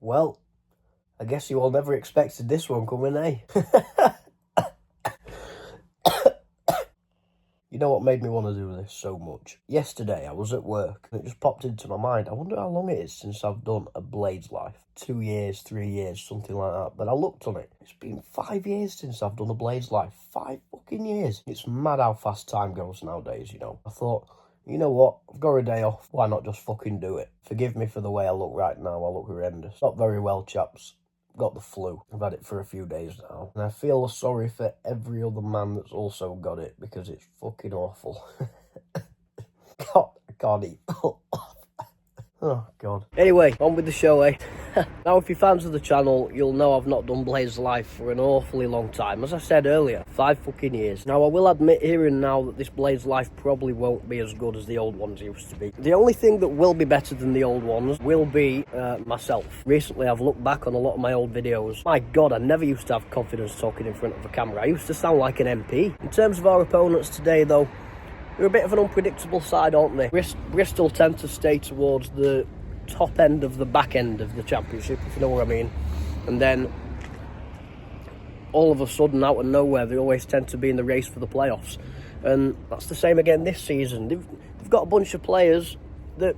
Well, I guess you all never expected this one coming, eh? You know what made me want to do this so much? Yesterday, I was at work, and it just popped into my mind. I wonder how long it is since I've done a Blades Life. 2 years, 3 years, something like that. But I looked on it. It's been 5 years since I've done a Blades Life. 5 fucking years. It's mad how fast time goes nowadays, you know. I thought, you know what? I've got a day off. Why not just fucking do it? Forgive me for the way I look right now. I look horrendous. Not very well, chaps. Got the flu. I've had it for a few days now. And I feel sorry for every other man that's also got it because it's fucking awful. God, I can't eat. Oh, God. Anyway, on with the show, eh? Now, if you're fans of the channel, you'll know I've not done Blades Life for an awfully long time. As I said earlier, 5 fucking years. Now, I will admit here and now that this Blades Life probably won't be as good as the old ones used to be. The only thing that will be better than the old ones will be myself. Recently, I've looked back on a lot of my old videos. My God, I never used to have confidence talking in front of a camera. I used to sound like an MP. In terms of our opponents today, though, they're a bit of an unpredictable side, aren't they? Bristol tend to stay towards the top end of the back end of the championship, if you know what I mean. And then, all of a sudden, out of nowhere, they always tend to be in the race for the playoffs. And that's the same again this season. They've got a bunch of players that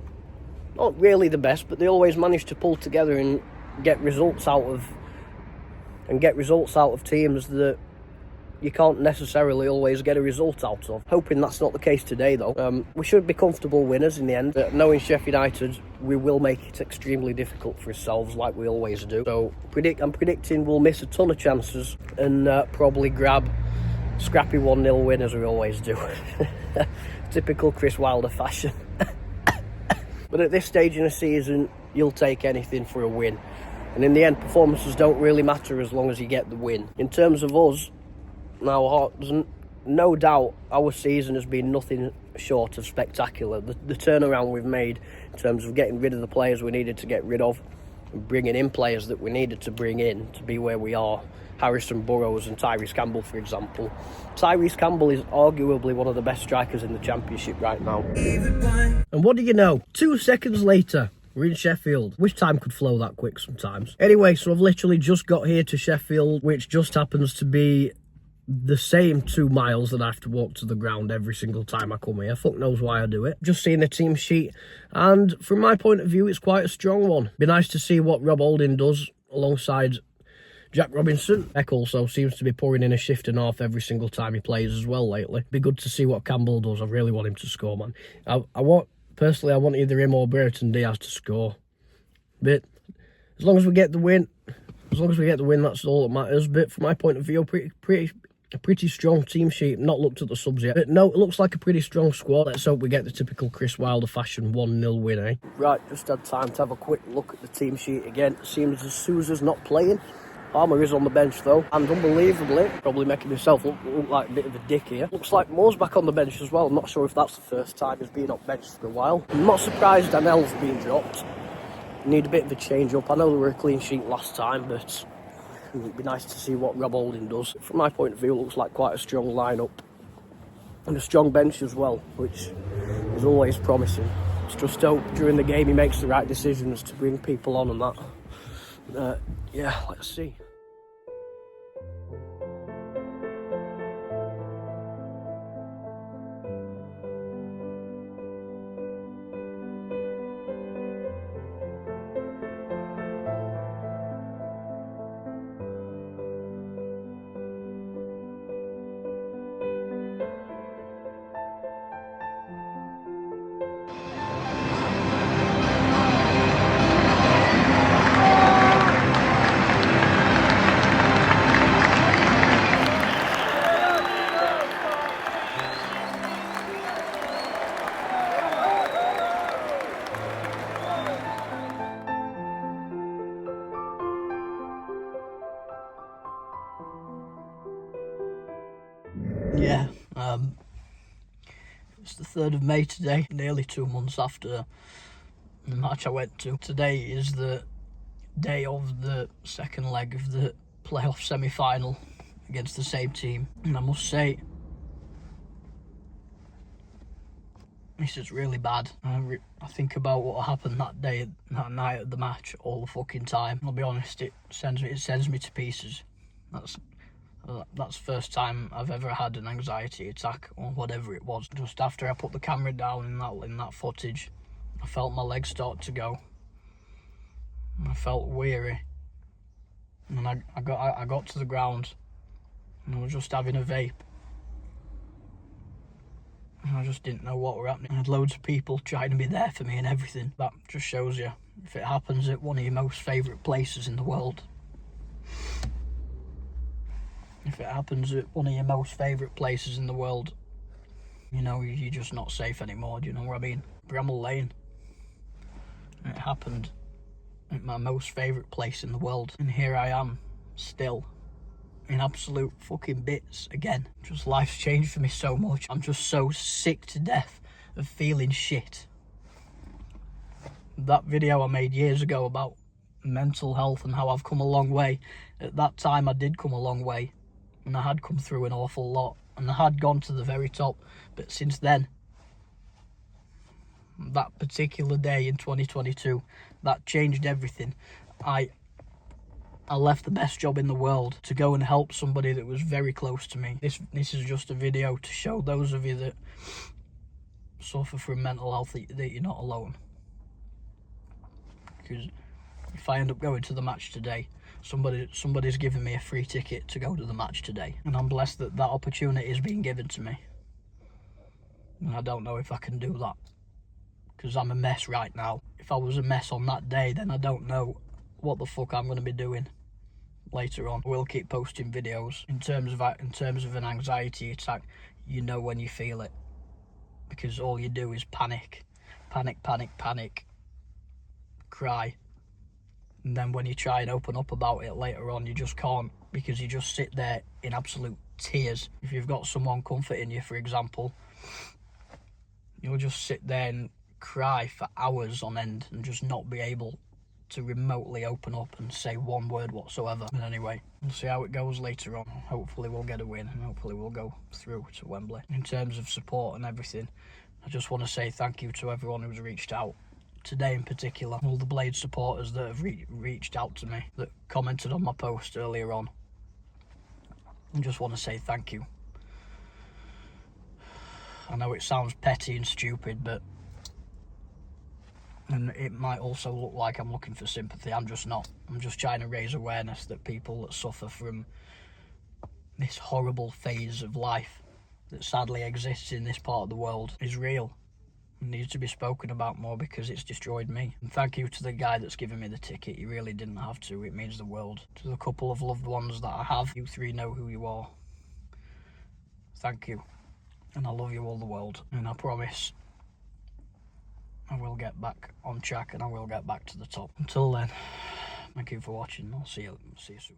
aren't really the best, but they always manage to pull together and get results out of teams that you can't necessarily always get a result out of. Hoping that's not the case today, though. We should be comfortable winners in the end. Knowing Sheffield United, we will make it extremely difficult for ourselves, like we always do. So I'm predicting we'll miss a ton of chances and probably grab scrappy 1-0 win as we always do. Typical Chris Wilder fashion. But at this stage in the season, you'll take anything for a win. And in the end, performances don't really matter as long as you get the win. In terms of us, now, no doubt our season has been nothing short of spectacular. The turnaround we've made in terms of getting rid of the players we needed to get rid of and bringing in players that we needed to bring in to be where we are. Harrison Burrows and Tyrese Campbell, for example. Tyrese Campbell is arguably one of the best strikers in the championship right now. And what do you know? 2 seconds later, we're in Sheffield. Wish time could flow that quick sometimes. Anyway, so I've literally just got here to Sheffield, which just happens to be the same 2 miles that I have to walk to the ground every single time I come here. Fuck knows why I do it. Just seeing the team sheet, and from my point of view, it's quite a strong one. Be nice to see what Rob Holding does alongside Jack Robinson. Beck also seems to be pouring in a shift and half every single time he plays as well lately. Be good to see what Campbell does. I really want him to score, man. I want either him or Brereton Diaz to score. But as long as we get the win, that's all that matters. But from my point of view, a pretty strong team sheet. Not looked at the subs yet. But no, it looks like a pretty strong squad. Let's hope we get the typical Chris Wilder fashion 1-0 win, eh? Right, just had time to have a quick look at the team sheet again. It seems as Sousa's not playing. Palmer is on the bench though, and unbelievably, probably making himself look like a bit of a dick here. Looks like Moore's back on the bench as well. I'm not sure if that's the first time he's been on bench for a while. I'm not surprised Danel's been dropped. Need a bit of a change up. I know they were a clean sheet last time, but it'd be nice to see what Rob Holding does. From my point of view, it looks like quite a strong lineup and a strong bench as well, which is always promising. It's just hope during the game he makes the right decisions to bring people on and that. Yeah, let's see. Yeah, it's the 3rd of May today, nearly 2 months after the match I went to. Today is the day of the second leg of the playoff semi-final against the same team, and I must say, This is really bad. I think about what happened that day, that night at the match, all the fucking time. I'll be honest, it sends me to pieces. That's the first time I've ever had an anxiety attack or whatever it was. Just after I put the camera down in that footage, I felt my legs start to go. I felt weary, and I got to the ground, and I was just having a vape. And I just didn't know what were happening. I had loads of people trying to be there for me and everything. That just shows you, if it happens at one of your most favourite places in the world, if it happens at one of your most favourite places in the world, you know, you're just not safe anymore, do you know what I mean? Bramall Lane. It happened at my most favourite place in the world. And here I am, still, in absolute fucking bits again. Just life's changed for me so much. I'm just so sick to death of feeling shit. That video I made years ago about mental health and how I've come a long way. At that time I did come a long way. And I had come through an awful lot. And I had gone to the very top. But since then, that particular day in 2022, that changed everything. I left the best job in the world to go and help somebody that was very close to me. This is just a video to show those of you that suffer from mental health that you're not alone. Because if I end up going to the match today, somebody's given me a free ticket to go to the match today, and I'm blessed that that opportunity is being given to me. And I don't know if I can do that, because I'm a mess right now. If I was a mess on that day, then I don't know what the fuck I'm going to be doing later on. We'll keep posting videos. In terms of an anxiety attack, you know when you feel it, because all you do is panic, cry, and then when you try and open up about it later on, you just can't, because you just sit there in absolute tears. If you've got someone comforting you, for example, you'll just sit there and cry for hours on end and just not be able to remotely open up and say one word whatsoever. But anyway, we'll see how it goes later on. Hopefully we'll get a win, and hopefully we'll go through to Wembley. In terms of support and everything, I just want to say thank you to everyone who's reached out today, in particular all the Blade supporters that have reached out to me, that commented on my post earlier on. I just want to say thank you. I know it sounds petty and stupid, and it might also look like I'm looking for sympathy. I'm just not. I'm just trying to raise awareness that people that suffer from this horrible phase of life that sadly exists in this part of the world is real and needs to be spoken about more, because it's destroyed me. And thank you to the guy that's given me the ticket. He really didn't have to. It means the world. To the couple of loved ones that I have, you three know who you are. Thank you. And I love you all the world. And I promise I will get back on track, and I will get back to the top. Until then, thank you for watching. I'll see you soon.